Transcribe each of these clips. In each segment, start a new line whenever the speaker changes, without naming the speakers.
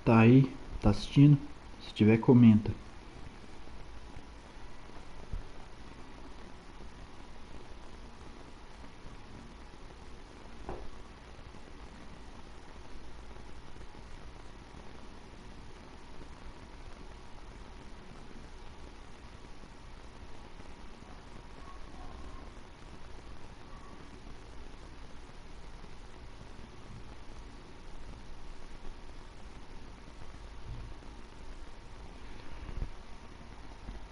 Tá aí? Tá assistindo? Se tiver, comenta.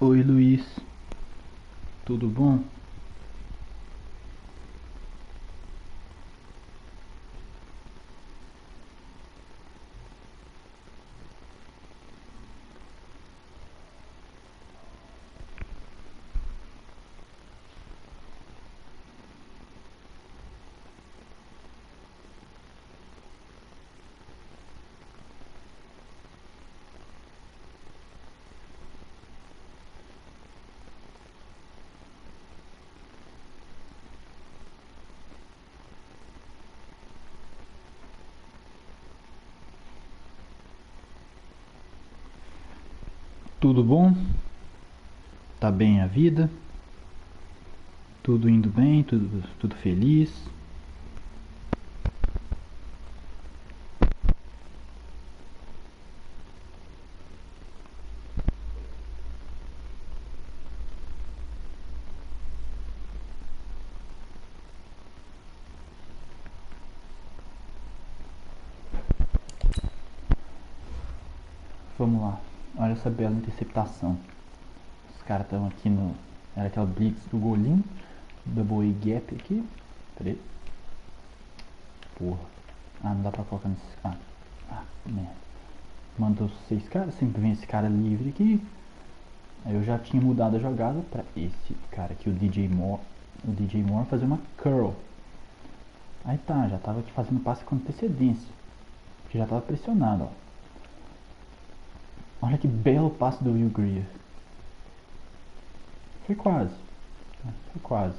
Oi, Luiz. Tudo bom? Tudo bom? Tá bem a vida? Tudo indo bem? Tudo feliz? Vamos lá. Olha essa bela interceptação. Os caras estão aqui no... Era aquela blitz do golinho. Double A gap aqui. Peraí. Porra. Ah, não dá pra colocar nesse... merda. Mandou 6 caras. Sempre vem esse cara livre aqui. Aí eu já tinha mudado a jogada pra esse cara aqui, o DJ Moore. O DJ Moore fazer uma curl. Aí tá, já tava aqui fazendo passe com antecedência. Que já tava pressionado, ó. Olha que belo passe do Will Greer. Foi quase. Foi quase.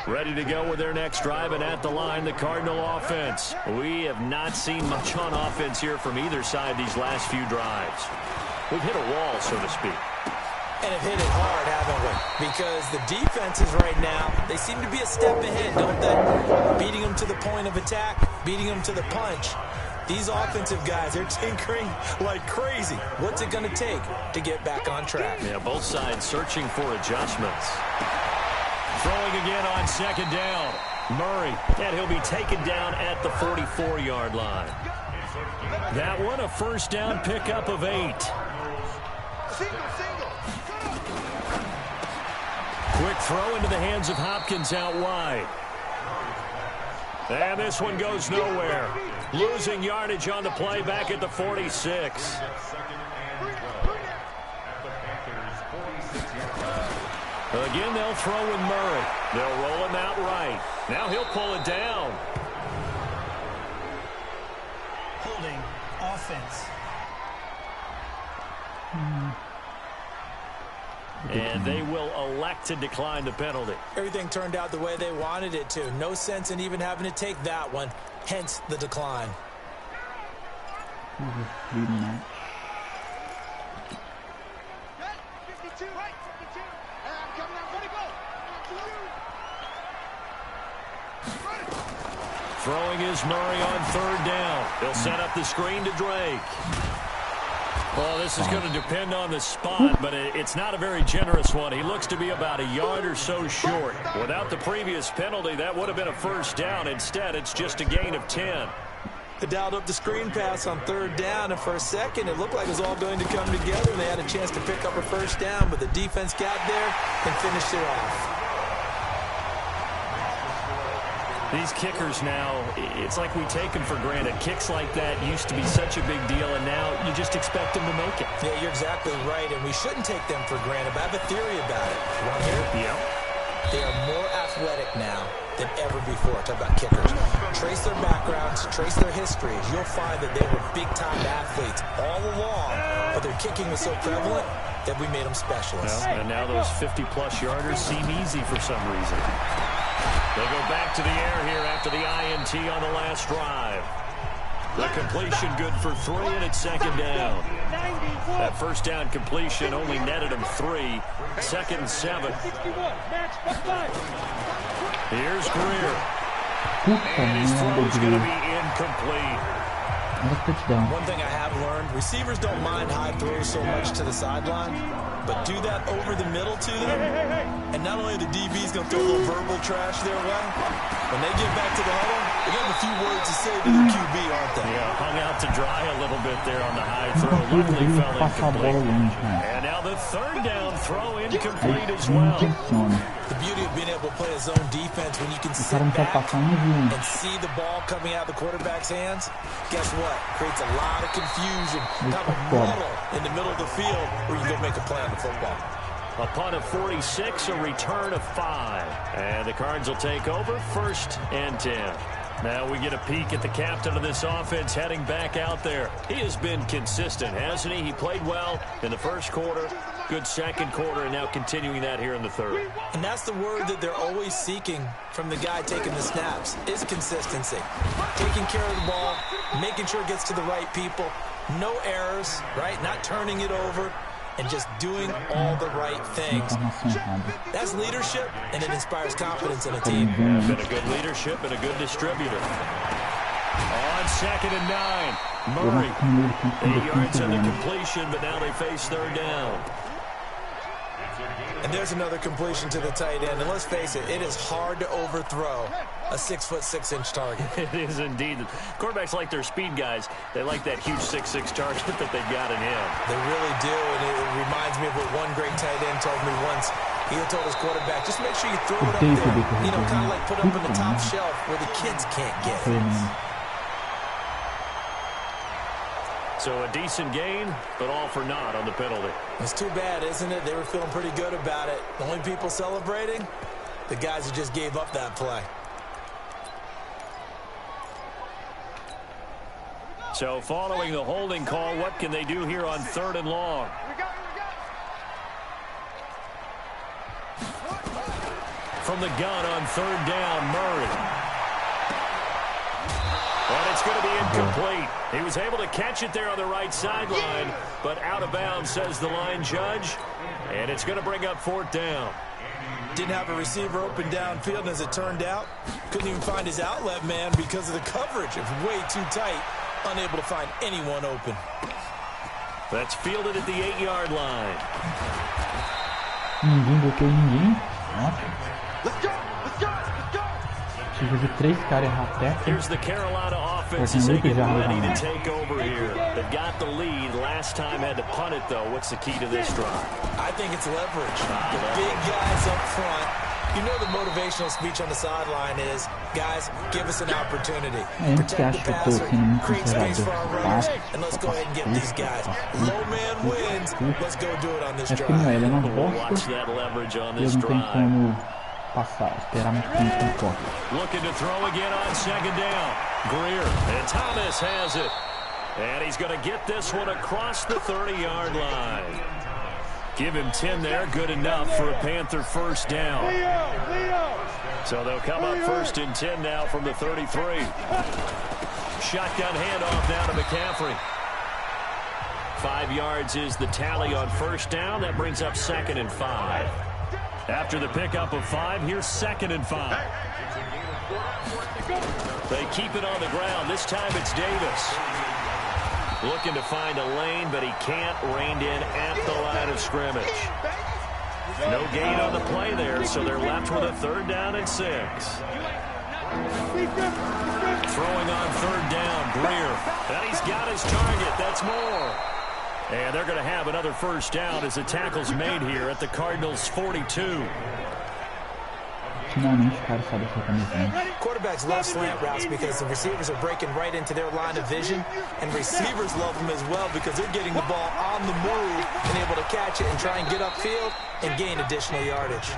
Ready to go with their next drive, and at the line, the Cardinal offense. We have not seen much on offense here from either side these last few drives. We've hit a wall, so to speak.
And have hit it hard, haven't we? Because the defenses right now, they seem to be a step ahead, don't they? Beating them to the point of attack, beating them to the punch. These offensive guys, they're tinkering like crazy. What's it going to take to get back on track?
Yeah, both sides searching for adjustments. Throwing again on second down. Murray, and he'll be taken down at the 44-yard line. That one, a first down pickup of 8. Quick throw into the hands of Hopkins out wide. And this one goes nowhere. Losing yardage on the play back at the 46. Again, they'll throw with Murray. They'll roll him out right. Now he'll pull it down.
Holding offense.
And they will elect to decline the penalty.
Everything turned out the way they wanted it to. No sense in even having to take that one. Hence the decline.
Throwing is Murray on third down. He'll set up the screen to Drake. Well, this is going to depend on the spot, but it's not a very generous one. He looks to be about a yard or so short. Without the previous penalty, that would have been a first down. Instead, it's just a gain of 10.
They dialed up the screen pass on third down, and for a second, it looked like it was all going to come together, and they had a chance to pick up a first down, but the defense got there and finished it off.
These kickers now, it's like we take them for granted. Kicks like that used to be such a big deal, and now you just expect them to make it.
Yeah, you're exactly right, and we shouldn't take them for granted, but I have a theory about it. You want to hear it?
Yeah.
They are more athletic now than ever before. Talk about kickers. Trace their backgrounds, trace their histories. You'll find that they were big-time athletes all along, but they're their kicking was so prevalent that we made them specialists.
Well, and now those 50-plus yarders seem easy for some reason. They'll go back to the air here after the INT on the last drive. The completion good for 3, and it's second down. That first down completion only netted him 3. Second and 7. Here's Greer. And his throw is going to be incomplete.
One thing I have learned, receivers don't mind high throws so much to the sideline, but do that over the middle to them, and not only the DB's going to throw a little verbal trash their way, when they get back to the huddle, they got a few words to say to the QB, aren't they?
Yeah, hung out to dry a little bit there on the high throw. Luckily fell incomplete. And now the third down throw incomplete as well.
The beauty of being able to play a zone defense when you can sit back and see the ball coming out of the quarterback's hands, guess what? Creates a lot of confusion, kind of a muddle in the middle of the field where you can go make a play on the football.
A punt of 46, a return of 5. And the Cards will take over, 1st and 10. Now we get a peek at the captain of this offense heading back out there. He has been consistent, hasn't he? He played well in the first quarter, good second quarter, and now continuing that here in the third.
And that's the word that they're always seeking from the guy taking the snaps, is consistency. Taking care of the ball, making sure it gets to the right people, no errors, right? Not turning it over, and just doing all the right things. That's leadership, and it inspires confidence in a team.
Yeah, been a good leadership and a good distributor. On 2nd and 9, Murray. 8 yards on the completion, but now they face third down.
And there's another completion to the tight end. And let's face it, it is hard to overthrow a 6'6" target.
It is indeed. Quarterbacks like their speed guys. They like that huge 6'6" target that they've got in him.
They really do. And it reminds me of what one great tight end told me once. He told his quarterback, just make sure you throw it up there. You know, kind of like put it up on the top shelf where the kids can't get it.
So a decent gain, but all for naught on the penalty.
It's too bad, isn't it? They were feeling pretty good about it. The only people celebrating, the guys who just gave up that play.
So following the holding call, what can they do here on 3rd and long? From the gun on 3rd down, Murray. And it's going to be incomplete. He was able to catch it there on the right sideline, but out of bounds, says the line judge. And it's going to bring up 4th down.
Didn't have a receiver open downfield, and as it turned out, couldn't even find his outlet man because of the coverage. It was way too tight, unable to find anyone open.
That's fielded at the 8-yard line.
Ninguém bloqueou ninguém. Ótimo. Precisa de 3 caras errar a tecla.
Here's the Carolina offense as they get ready to take over here. They've got the lead. Last time had to punt it, though. What's the key to this drive?
I think it's leverage. The big guys up front. You know the motivational speech on the sideline is, guys, give us an opportunity. Protect the passer, create space for our runners, and let's go ahead and get these guys. Low man wins. Let's go do it on this drive.
Watch that leverage on this drive. Looking to throw again on 2nd down. Greer, and Thomas has it. And he's going to get this one across the 30-yard line. Give him 10 there, good enough for a Panther 1st down. So they'll come up 1st and 10 now from the 33. Shotgun handoff now to McCaffrey. 5 yards is the tally on 1st down. That brings up 2nd and 5. After the pickup of 5, here's 2nd and 5. They keep it on the ground. This time it's Davis. Looking to find a lane, but he can't. Reined in at the line of scrimmage. No gain on the play there, so they're left with a 3rd down and 6. Throwing on 3rd down, Greer. And he's got his target. That's more. And they're going to have another 1st down as the tackle's made here at the Cardinals' 42.
Quarterbacks love slant routes because the receivers are breaking right into their line of vision, and receivers love them as well because they're getting the ball on the move and able to catch it and try and get upfield and gain additional yardage.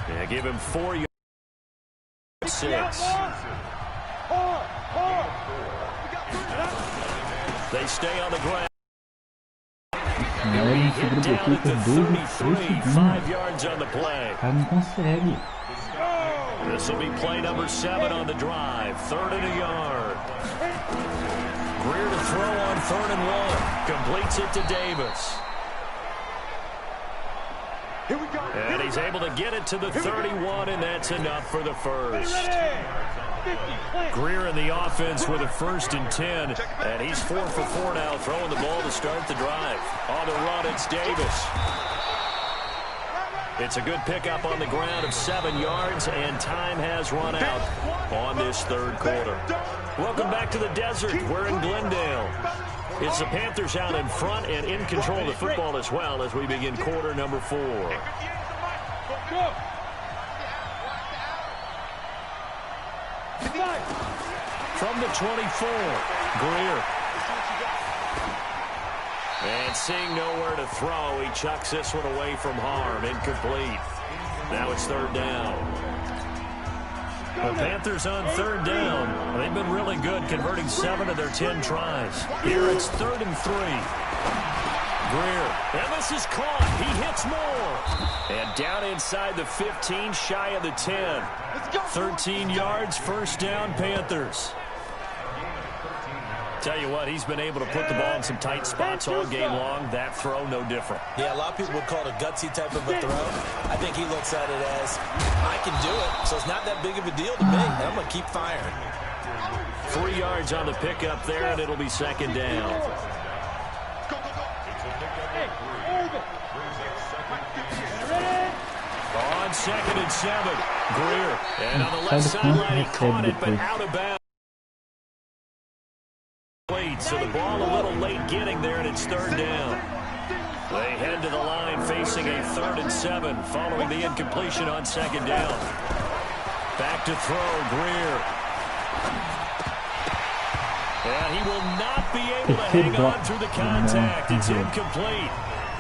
Yeah, give him 4 yards. 6. They stay on the ground. He'll be hit down at the 33, 5 yards on the play.
O cara não consegue.
This will be play number 7 on the drive. 3rd and a yard. Greer to throw on 3rd and 1. Completes it to Davis.
Here we go.
And he's able to get it to the 31, and that's enough for the first. Greer in the offense with a 1st and 10, and he's 4 for 4 now, throwing the ball to start the drive. On the run, it's Davis. It's a good pickup on the ground of 7 yards, and time has run out on this 3rd quarter. Welcome back to the desert. We're in Glendale. It's the Panthers out in front and in control of the football as well as we begin quarter number 4. From the 24, Greer. And seeing nowhere to throw, he chucks this one away from harm. Incomplete. Now it's 3rd down. The Panthers on 3rd down. They've been really good, converting 7 of their 10 tries. Here it's 3rd and 3. Greer. And this is caught. He hits more. And down inside the 15, shy of the 10. 13 yards, 1st down, Panthers. Tell you what, he's been able to put the ball in some tight spots all game long. That throw, no different.
Yeah, a lot of people would call it a gutsy type of a throw. I think he looks at it as, I can do it, so it's not that big of a deal to me, and I'm going to keep firing.
3 yards on the pickup there, and it'll be 2nd down. On 2nd and 7, Greer. And on the left sideline, he caught it, but out of bounds. So the ball a little late getting there, and it's 3rd down. They head to the line facing a 3rd and 7 following the incompletion on 2nd down. Back to throw, Greer. And he will not be able to hang on through the contact. It's incomplete.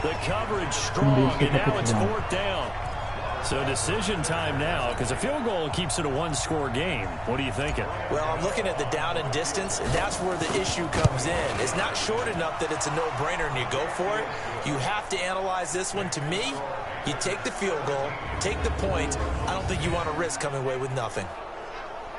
The coverage strong, and now it's 4th down. So decision time now, because a field goal keeps it a 1-score game. What are you thinking?
Well, I'm looking at the down and distance, and that's where the issue comes in. It's not short enough that it's a no-brainer and you go for it. You have to analyze this one. To me, you take the field goal, take the points. I don't think you want to risk coming away with nothing.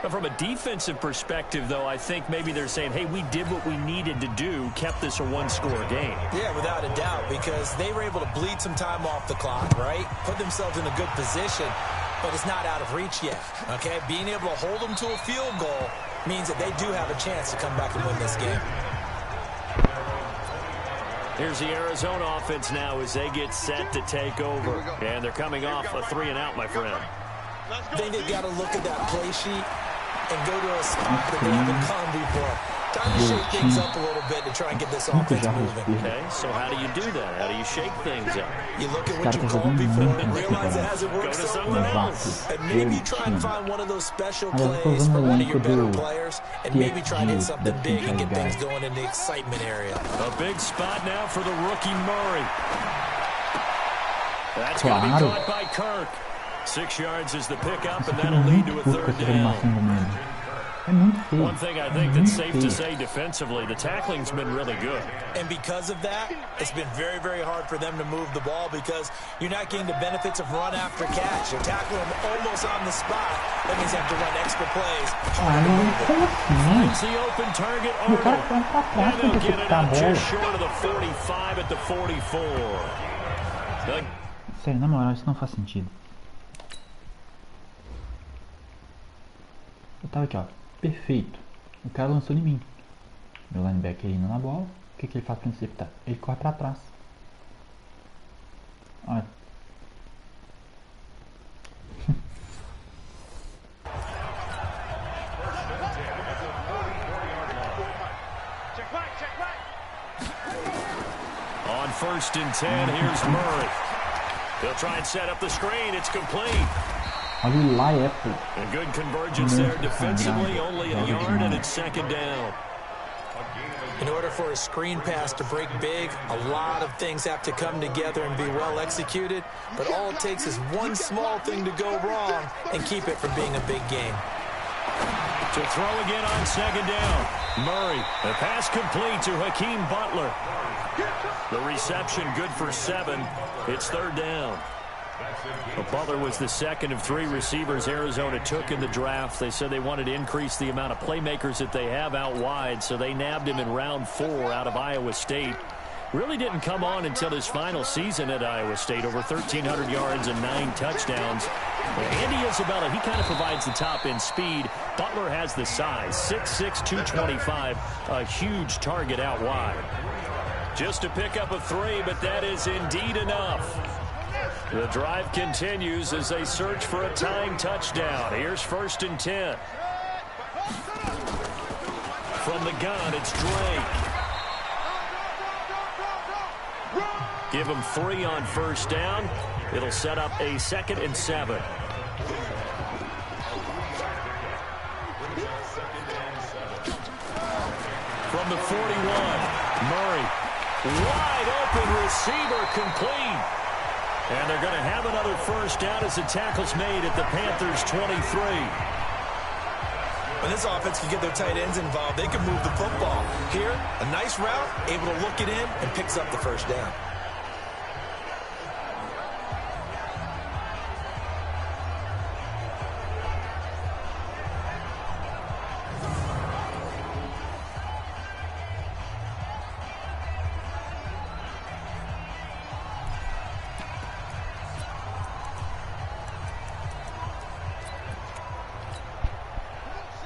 But from a defensive perspective, though, I think maybe they're saying, hey, we did what we needed to do, kept this a 1-score game.
Yeah, without a doubt, because they were able to bleed some time off the clock, right? Put themselves in a good position, but it's not out of reach yet, okay? Being able to hold them to a field goal means that they do have a chance to come back and win this game.
Here's the Arizona offense now as they get set to take over. And they're coming off a 3-and-out, my friend.
I think they've got to look at that play sheet and go to a spot that they haven't gone before. Time to shake things up a little bit to try and get this offense moving.
Okay, so how do you do that? How do you shake things up?
You look at what you called before and realize it hasn't worked so well. And maybe try and find one of those special plays for one of your better players and maybe try and hit something big and get things going in the excitement area.
A big spot now for the rookie Murray. That's going to be caught by Kirk. 6 yards is the pickup, and that'll lead to a 3rd down. One thing I think that's safe to say defensively, the tackling's been really good.
And because of that, it's been very, very hard for them to move the ball because you're not getting the benefits of run after catch. You're tackling them almost on the spot. That means you have to run extra plays.
Finds the open target, Arnold. And they'll get it out just short of the 45 at the 44.
Sério, na moral, isso não faz sentido. Eu tava aqui, ó, perfeito. O cara lançou em mim. Meu linebacker indo na bola. O que, que ele faz pra interceptar? Ele corre pra trás. Olha.
On 1st and 10, here's Murray. He'll try and set up the screen. It's complete.
Olha lá, é, pô.
A good convergence there defensively, only a yard, and it's 2nd down.
In order for a screen pass to break big, a lot of things have to come together and be well executed, but all it takes is one small thing to go wrong and keep it from being a big game.
To throw again on 2nd down. Murray, the pass complete to Hakeem Butler. The reception good for 7. It's third down. Well, Butler was the second of 3 receivers Arizona took in the draft. They said they wanted to increase the amount of playmakers that they have out wide, so they nabbed him in round 4 out of Iowa State. Really didn't come on until his final season at Iowa State, over 1,300 yards and 9 touchdowns. Andy Isabella, he kind of provides the top-end speed. Butler has the size, 6'6", 225, a huge target out wide. Just to pick up a 3, but that is indeed enough. The drive continues as they search for a tying touchdown. Here's 1st and 10. From the gun, it's Drake. Give him 3 on 1st down. It'll set up a 2nd and 7. From the 41, Murray. Wide open receiver, complete. And they're going to have another 1st down as the tackle's made at the Panthers' 23.
When this offense can get their tight ends involved, they can move the football. Here, a nice route, able to look it in, and picks up the 1st down.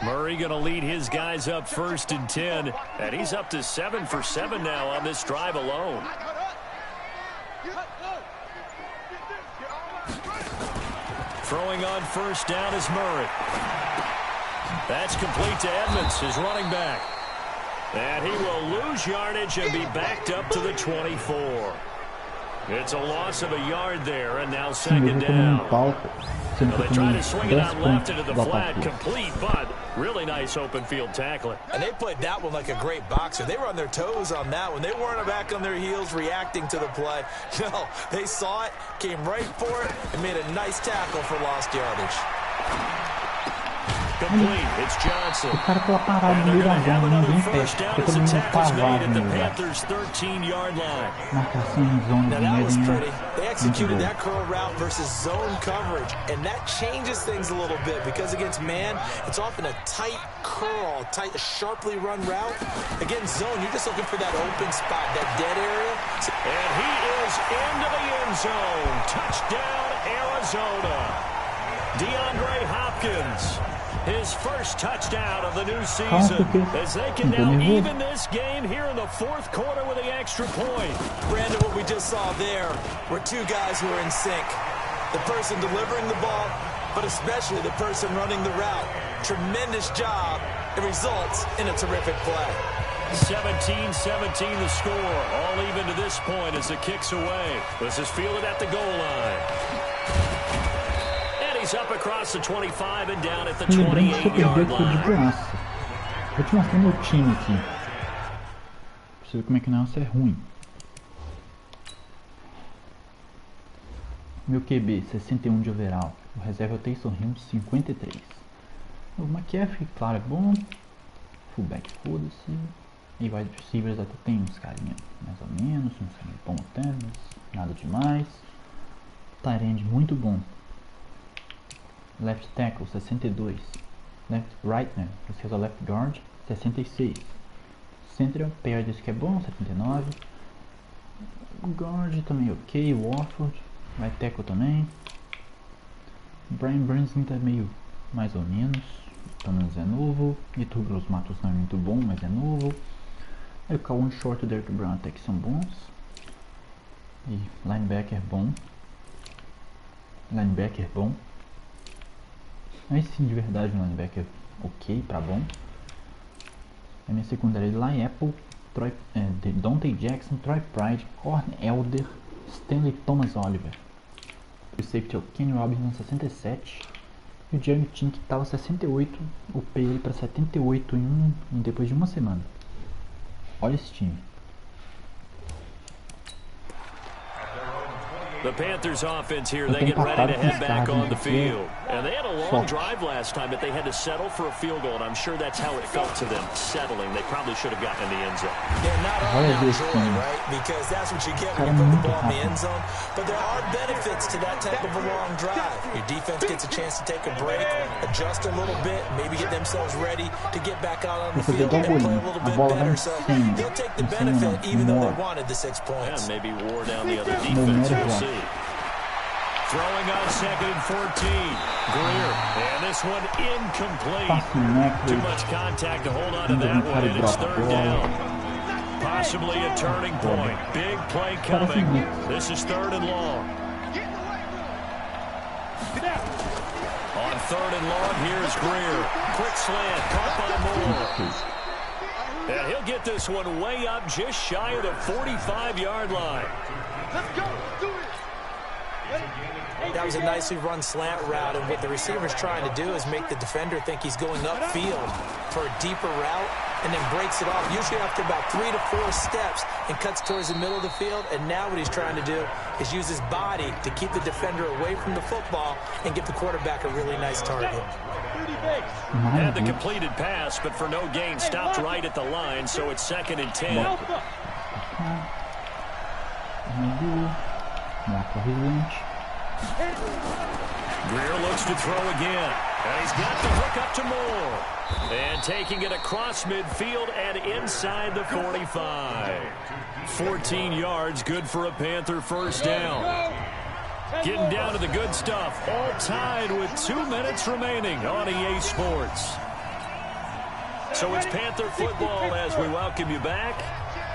Murray going to lead his guys up 1st and 10, and he's up to 7 for 7 now on this drive alone. Throwing on 1st down is Murray. That's complete to Edmonds, his running back. And he will lose yardage and be backed up to the 24. It's a loss of a yard there, and now 2nd down. Well, they try to swing it out left into the flat, complete, but really nice open field tackling.
And they played that one like a great boxer. They were on their toes on that one. They weren't back on their heels reacting to the play. No, they saw it, came right for it, and made a nice tackle for lost yardage.
Complete. It's Johnson. And they're going to have another 1st down as the tackle's made at the Panthers' 13-yard line.
Now that was pretty. They executed that curl route versus zone coverage, and that changes things a little bit because against man, it's often a tight curl, tight, sharply run route. Against zone, you're just looking for that open spot, that dead area.
And he is into the end zone. Touchdown, Arizona. DeAndre Hopkins. His 1st touchdown of the new season as they can now even this game here in the 4th quarter with the extra point.
Brandon, what we just saw there were 2 guys who are in sync. The person delivering the ball, but especially the person running the route. Tremendous job. It results in a terrific play.
17-17 the score. All even to this point as the kick's away. This is fielded at the goal line. He's up across the 25 and down at the 28-yard line.
Vou te mostrar meu time aqui. Pra você ver como é que o negócio é ruim. Meu QB, 61 de overall. O reserva é o Taysom Hill, 53. O McCaffrey, claro, é bom. Fullback, foda-se. E wide receivers até tem uns carinha mais ou menos. Uns carinha bom até, mas nada demais. Tight end muito bom. Left tackle, 62. Right, né? Esse é o left guard, 66. Central, pair desse que é bom, 79. Guard também ok. Warford, right tackle também. Brian Branson tá meio mais ou menos. Pelo menos é novo. E Douglas Matos não é muito bom, mas é novo. Aí o Kawan Short e o Derrick Brown até que são bons. E linebacker bom. Linebacker bom. Aí sim, de verdade, um linebacker ok pra bom. A minha secundária é Eli Apple, Dante Jackson, Troy Pride, Corn Elder, Stanley Thomas Oliver. O safety é o Kenny Robinson, 67. E o Jeremy Chin, que estava 68, upei ele para 78 depois de uma semana. Olha esse time.
The Panthers offense here, they get ready to head back on the field. And they had a long drive last time, but they had to settle for a field goal, and I'm sure that's how it felt to them, settling. They probably should have gotten in the end zone.
Yeah, not all now joy, right? Because that's what you get when you put the ball in the end zone. But there are benefits to that type of a long drive. Your defense gets a chance to take a break, adjust a little bit, maybe get themselves ready to get back out on the field and play a little bit better. So they'll take the benefit even though they wanted the 6 points.
And maybe wore down the other defense. We'll see. Throwing on 2nd and 14. Greer. And this one incomplete. Too much contact to hold on to that one, and it's 3rd down. Possibly a turning point. Big play coming. This is 3rd and long. On 3rd and long, here's Greer. Quick slant, caught by Moore. And he'll get this one way up just shy of the 45-yard line.
Let's go. Do it.
That was a nicely run slant route, and what the receiver's trying to do is make the defender think he's going upfield for a deeper route and then breaks it off, usually after about 3 to 4 steps, and cuts towards the middle of the field. And now what he's trying to do is use his body to keep the defender away from the football and give the quarterback a really nice target.
Had the completed pass, but for no gain, stopped right at the line, so it's 2nd and 10. Greer looks to throw again, and he's got the hook up to Moore. And taking it across midfield and inside the 45. 14 yards, good for a Panther 1st down. Getting down to the good stuff, all tied with 2 minutes remaining on EA Sports. So it's Panther football as we welcome you back.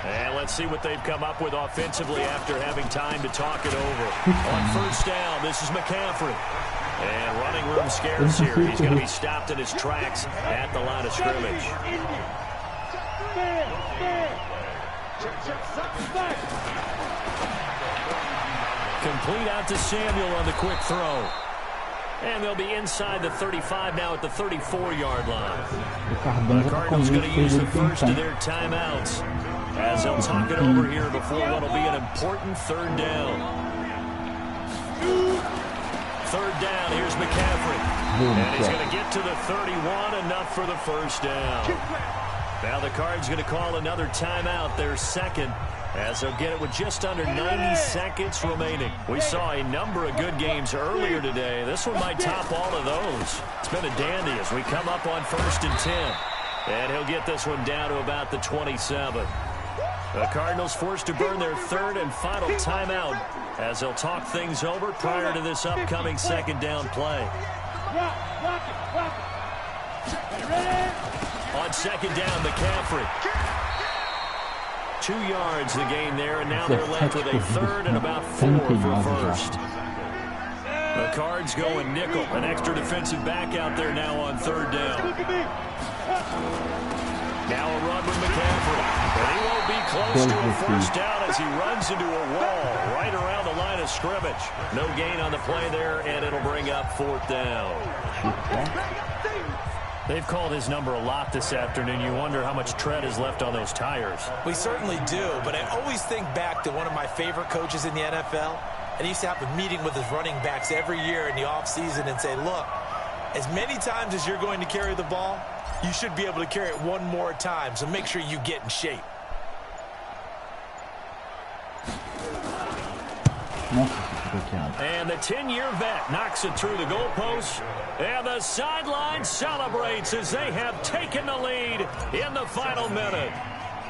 And let's see what they've come up with offensively after having time to talk it over. On 1st down, this is McCaffrey. And running room scarce here. He's going to be stopped in his tracks at the line of scrimmage. Complete out to Samuel on the quick throw. And they'll be inside the 35 now at the 34-yard line. The Cardinals going to use the first of their timeouts as they'll talk it over here before what will be an important 3rd down. 3rd down, here's McCaffrey. And he's going to get to the 31, enough for the 1st down. Now the Cards going to call another timeout, their 2nd, as they'll get it with just under 90 seconds remaining. We saw a number of good games earlier today. This one might top all of those. It's been a dandy as we come up on 1st and 10. And he'll get this one down to about the 27. The Cardinals forced to burn their 3rd and final timeout as they'll talk things over prior to this upcoming 2nd down play. On 2nd down, McCaffrey. 2 yards the gain there, and now they're left with a 3rd and about 4 for 1st. The Cards going nickel. An extra defensive back out there now on 3rd down. Now a run with McCaffrey. But he won't be close to a 1st down as he runs into a wall right around the line of scrimmage. No gain on the play there, and it'll bring up 4th down. They've called his number a lot this afternoon. You wonder how much tread is left on those tires.
We certainly do, but I always think back to one of my favorite coaches in the NFL. And he used to have a meeting with his running backs every year in the offseason and say, look, as many times as you're going to carry the ball, you should be able to carry it one more time, so make sure you get in shape.
And the 10-year vet knocks it through the goalpost. And the sideline celebrates as they have taken the lead in the final minute.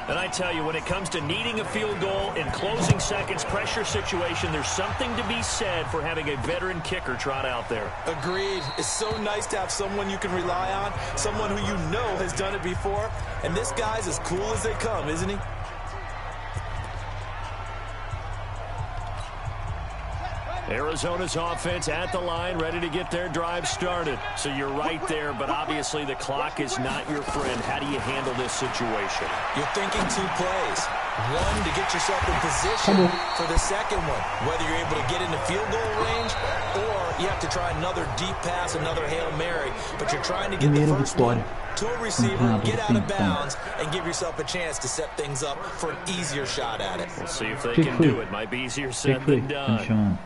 And I tell you, when it comes to needing a field goal in closing seconds, pressure situation, there's something to be said for having a veteran kicker trot out there.
Agreed. It's so nice to have someone you can rely on, someone who you know has done it before. And this guy's as cool as they come, isn't he?
Arizona's offense at the line, ready to get their drive started. So you're right there, but obviously the clock is not your friend. How do you handle this situation?
You're thinking 2 plays. One, to get yourself in position for the second one, whether you're able to get into field goal range or you have to try another deep pass, another Hail Mary, but you're trying to get the first one to a receiver, get out of bounds, and give yourself a chance to set things up for an easier shot at it.
We'll see if they can do it. Might be easier said than done.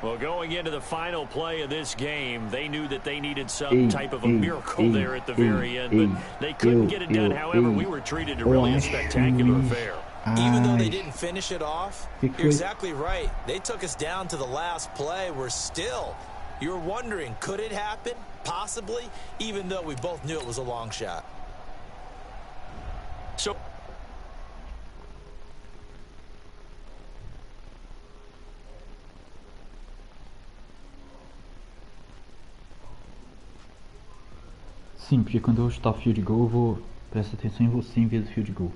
Well, going into the final play of this game, they knew that they needed some type of a miracle there at the very end, but they couldn't get it done. However, we were treated to really a spectacular affair.
Even though they didn't finish it off, you're exactly right. They took us down to the last play. We're still, you're wondering, could it happen? Possibly, even though we both knew it was a long shot.
So
sim, porque quando eu chutar field goal, eu vou prestar atenção em você em vez do field goal.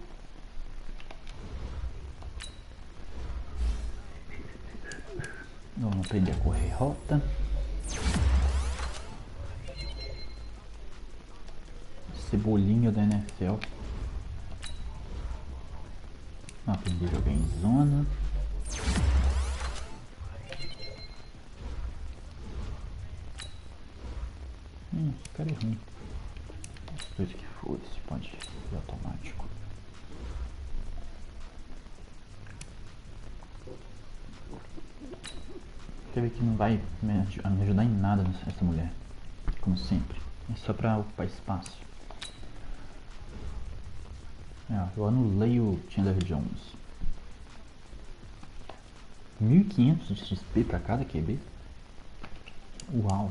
Vamos aprender a correr rota. Cebolinha da NFL. Aprender a jogar em zona. Esse cara é ruim. Coisa que foda-se, pode ser automático. Quer ver que não vai me ajudar em nada essa mulher, como sempre. É só pra ocupar espaço. Eu anulei o Chandler Jones. 1500 de XP pra cada QB? Uau!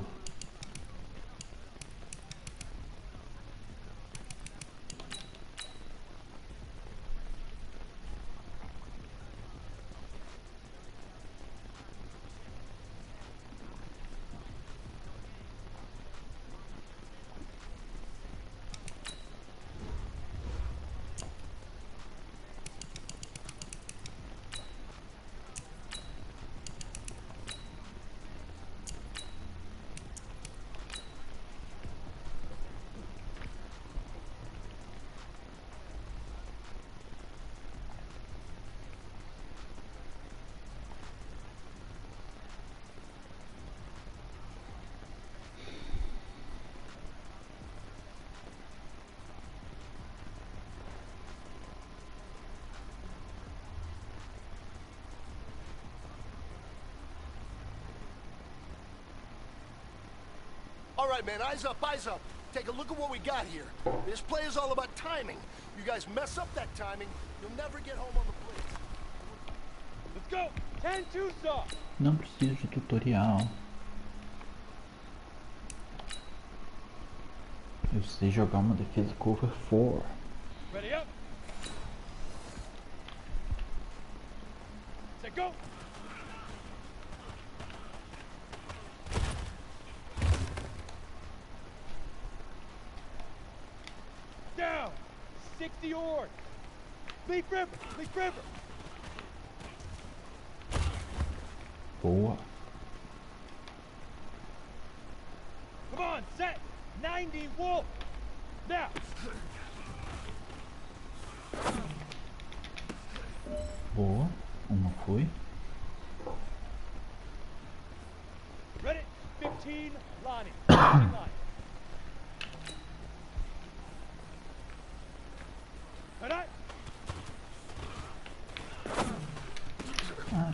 All right, man, eyes up, eyes up. Take a look at what we got here. This play is all about timing. You guys mess up that timing, you'll never get home on the blitz. Let's go! 10-2 saw.
Não preciso de tutorial. Eu sei jogar uma defesa cover 4.
Ready up. Set go. Down. 60 yard. Leaf river. Leaf river.
Boa.
Come on, set. 90 wolf. Now.
Boa. Uma foi.
Ready? 15 Lonnie. 15 Lonnie.
Ah,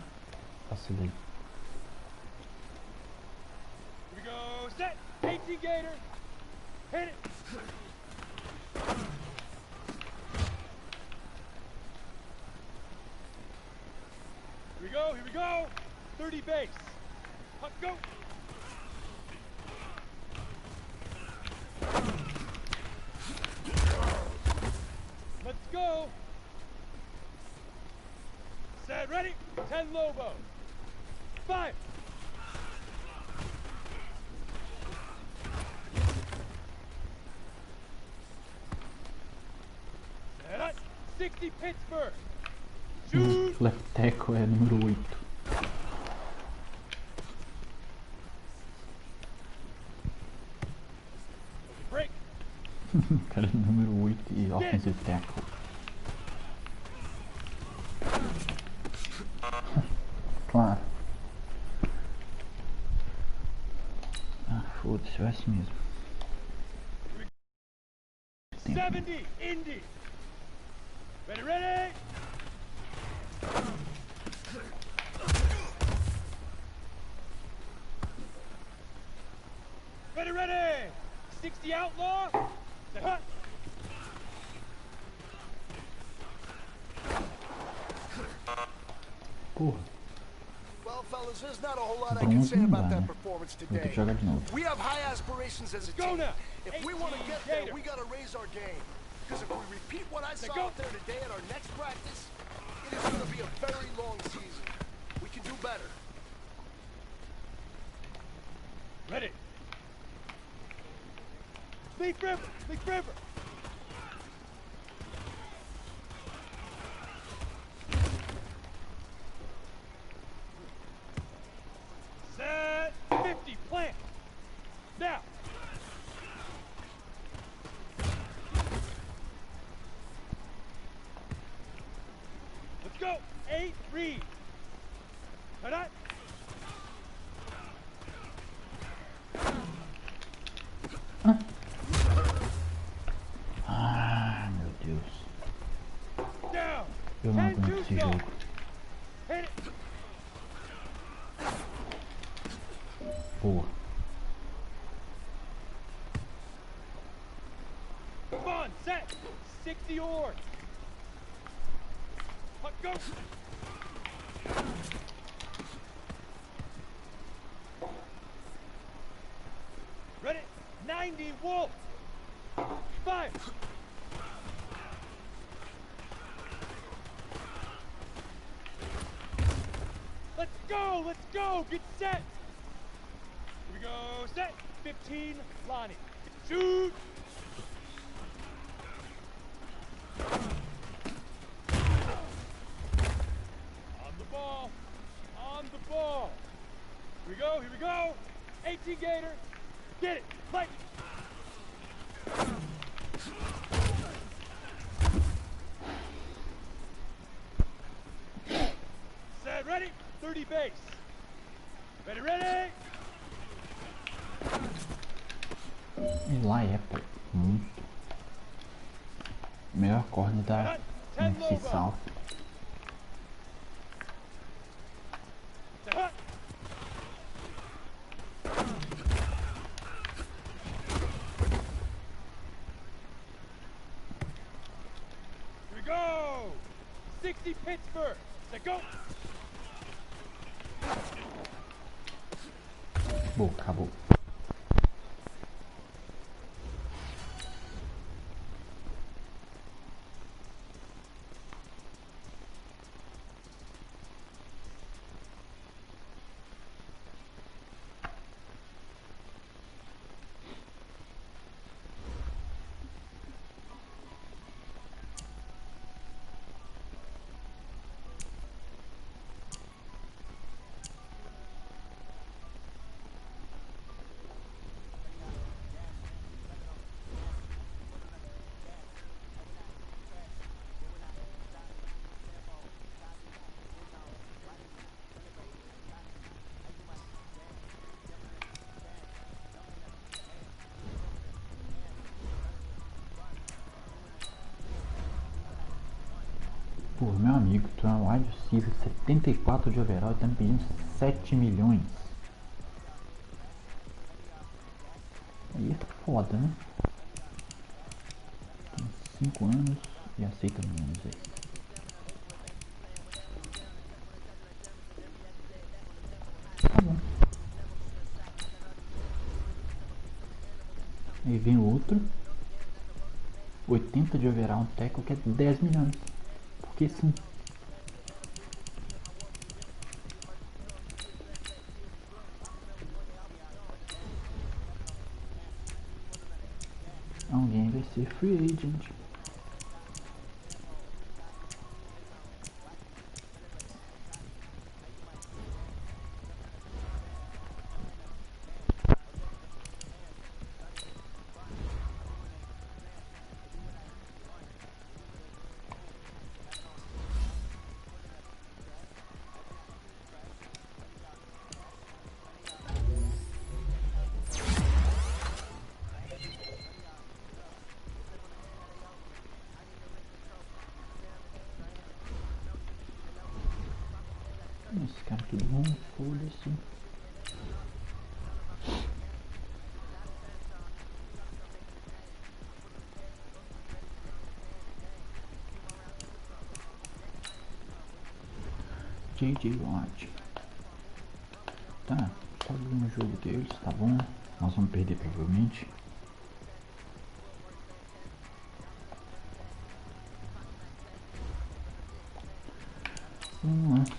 vacilei.
Here we go, set. 18 Gator. Hit it. Here we go. 30 base. Up, go. Let's go. Set, ready. 10 Lobo. 5. Set up. 60 Pittsburgh.
Left tackle é número 8.
Break.
Cara, número 8 e offensive tackle. Foda-se, vai assim mesmo.
70, Indy. Ready, ready. Ready, ready. 60 outlaw. Hut.
Porra.
Well, fellas, there's not a whole lot I
Bronze
can say
não
about
dá,
that
né?
performance
Vou ter
today.
que jogar de novo.
We have high aspirations as a
Go
team.
now.
If we want to
18
get there,
Gator.
we got to raise our game. Because if we repeat what I saw
go.
out there today at our next practice, it is going to be a very long season. We can do better.
Ready. Leaf River. Leaf River. Set. 50. Plant. Now. Let's go. 8. Read. Cut out.
Ah, meu Deus.
Down.
Eu não
10
aguento
two
esse
stop.
jogo.
Hit it.
Boa.
Come on, set. 60 oars. Puck, go. Ready? 90 wolf. 5. Let's go. Let's go. Get set. Here we go. Set. 15. Lonnie. Shoot. On the ball. On the ball. Here we go. Here we go. 18 Gator. Get it. Play. Set. Ready? 30 base. Ready, ready.
E lá é, pô. Muito. Melhor corner da futsal.
Set. Hut. Here we go. 60 Pittsburgh. Set. Go.
Boa, acabou. Pô, meu amigo, tu é um wide receiver, 74 de overall e tá me pedindo 7 milhões. Aí é foda, né? Tem 5 anos e aceita menos aí. Tá bom. Aí vem o outro. 80 de overall, um tackle que é 10 milhões. Porque sim. Alguém vai ser free agent. Esse cara tudo bom, foda-se. J.J. Watt. Tá, só no jogo deles, tá bom. Nós vamos perder provavelmente. Vamos lá.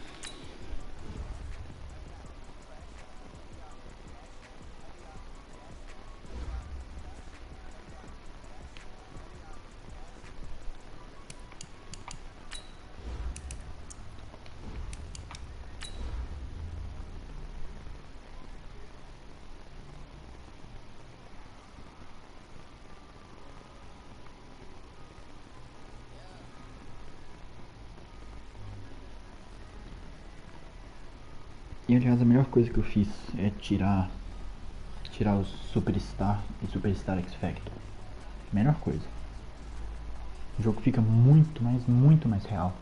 E aliás, a melhor coisa que eu fiz é tirar o Superstar e Superstar X Factor. Melhor coisa. O jogo fica muito mais real.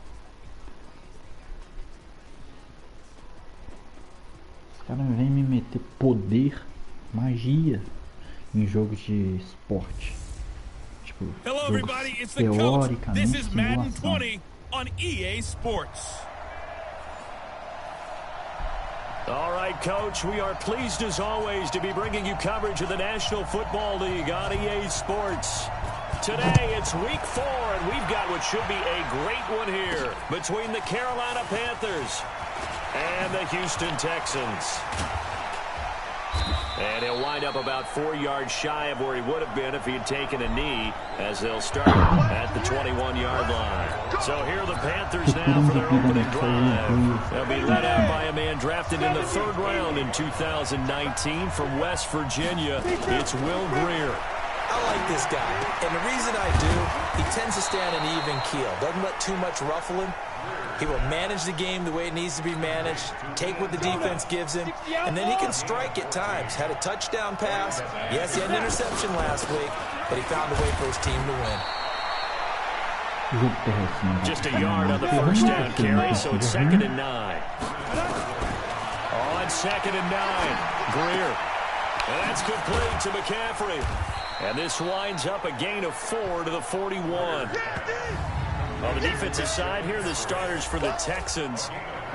Os caras vêm me meter poder, magia em jogos de esporte. Tipo,
Hello everybody, it's the coach.
teoricamente
This is Madden
simulação.
20 on EA Sports.
All right, Coach, we are pleased as always to be bringing you coverage of the National Football League on EA Sports. Today, it's week 4, and we've got what should be a great one here between the Carolina Panthers and the Houston Texans. And he'll wind up about 4 yards shy of where he would have been if he had taken a knee, as they'll start at the 21-yard line. So here are the Panthers now for their opening drive. They'll be led out by a man drafted in the 3rd round in 2019 from West Virginia. It's Will Greer.
I like this guy, and the reason I do, he tends to stand an even keel, doesn't let too much ruffle him. He will manage the game the way it needs to be managed, take what the defense gives him, and then he can strike at times. Had a touchdown pass. Yes, he had an interception last week, but he found a way for his team to win.
Just a yard on the first down carry, so it's 2nd and 9. On 2nd and 9, Greer. And that's complete to McCaffrey. And this winds up a gain of 4 to the 41. On the defensive side here, the starters for the Texans.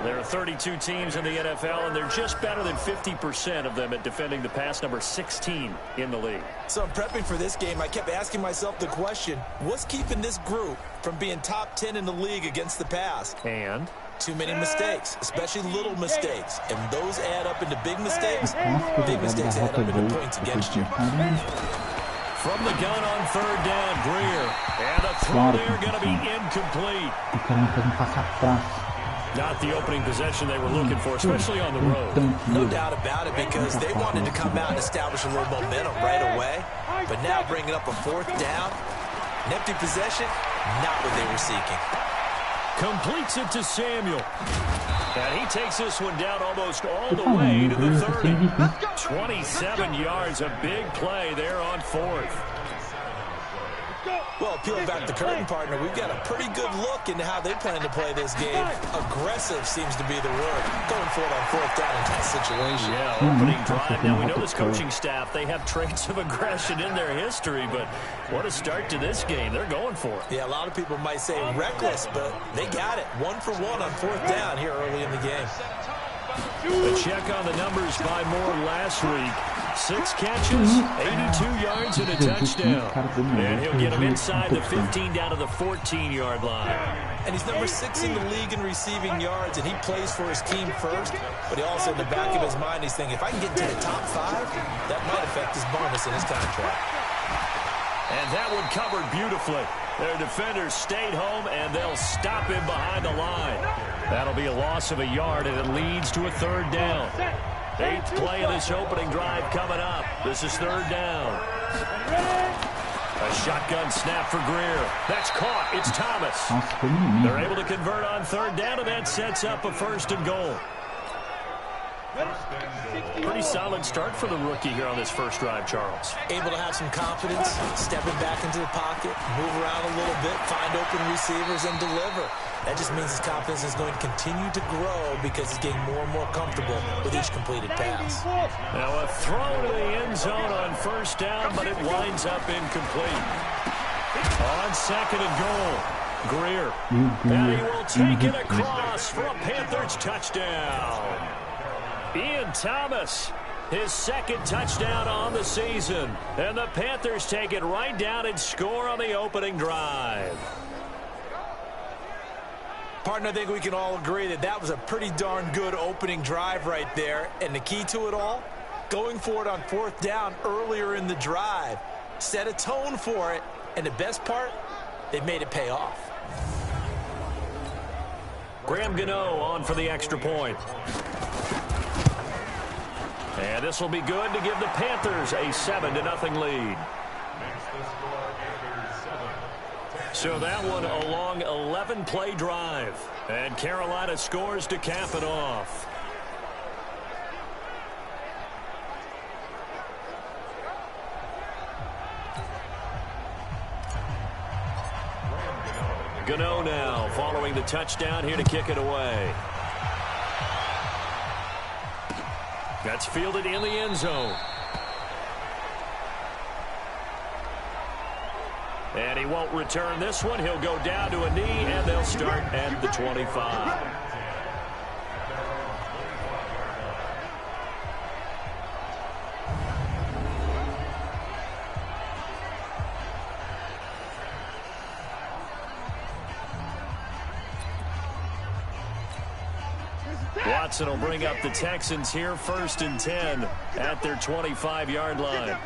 There are 32 teams in the NFL, and they're just better than 50% of them at defending the pass, number 16 in the league.
So I'm prepping for this game. I kept asking myself the question, what's keeping this group from being top 10 in the league against the pass?
And
too many mistakes, especially little mistakes. And those add up into big mistakes. Big mistakes add up into points against you.
From the gun on 3rd down, Greer. And the throw there going to be incomplete. Not the opening possession they were looking for, especially on the road.
No doubt about it, because they wanted to come out and establish a little momentum right away. But now bringing up a 4th down, an empty possession, not what they were seeking.
Completes it to Samuel. And he takes this one down almost all the way to the 30. 27 yards, a big play there on 4th.
Well, peeling back the curtain, partner, we've got a pretty good look into how they plan to play this game. Aggressive seems to be the word. Going for it on 4th down in that situation.
Yeah, opening drive. Now, we know this coaching staff, they have traits of aggression in their history, but what a start to this game. They're going for it.
Yeah, a lot of people might say reckless, but they got it. 1 for 1 on 4th down here early in the game.
A check on the numbers by Moore last week. 6 catches, 82 yards, and a touchdown. And he'll get him inside the 15 down to the 14-yard line.
And he's number 6 in the league in receiving yards, and he plays for his team first. But he also, in the back of his mind, he's thinking, if I can get to the top 5, that might affect his bonus in his contract.
And that one covered beautifully. Their defenders stayed home, and they'll stop him behind the line. That'll be a loss of a yard, and it leads to a 3rd down. 8th play of this opening drive coming up. This is 3rd down. A shotgun snap for Greer. That's caught. It's Thomas. They're able to convert on 3rd down, and that sets up a 1st and goal. Pretty solid start for the rookie here on this first drive, Charles.
Able to have some confidence, stepping back into the pocket, move around a little bit, find open receivers, and deliver. That just means his confidence is going to continue to grow because he's getting more and more comfortable with each completed pass.
Now a throw to the end zone on first down, but it winds up incomplete. On second and goal, Greer. And he will take it across for a Panthers touchdown. Ian Thomas, his second touchdown on the season. And the Panthers take it right down and score on the opening drive.
Partner, I think we can all agree that that was a pretty darn good opening drive right there. And the key to it all, going for it on fourth down earlier in the drive. Set a tone for it. And the best part, they made it pay off.
Graham Gano on for the extra point. And this will be good to give the Panthers a 7-0 lead. So that one a long 11-play drive. And Carolina scores to cap it off. Gano now following the touchdown here to kick it away. That's fielded in the end zone. And he won't return this one. He'll go down to a knee, and they'll start at the 25. Watson will bring up the Texans here, 1st and 10 at their 25-yard line.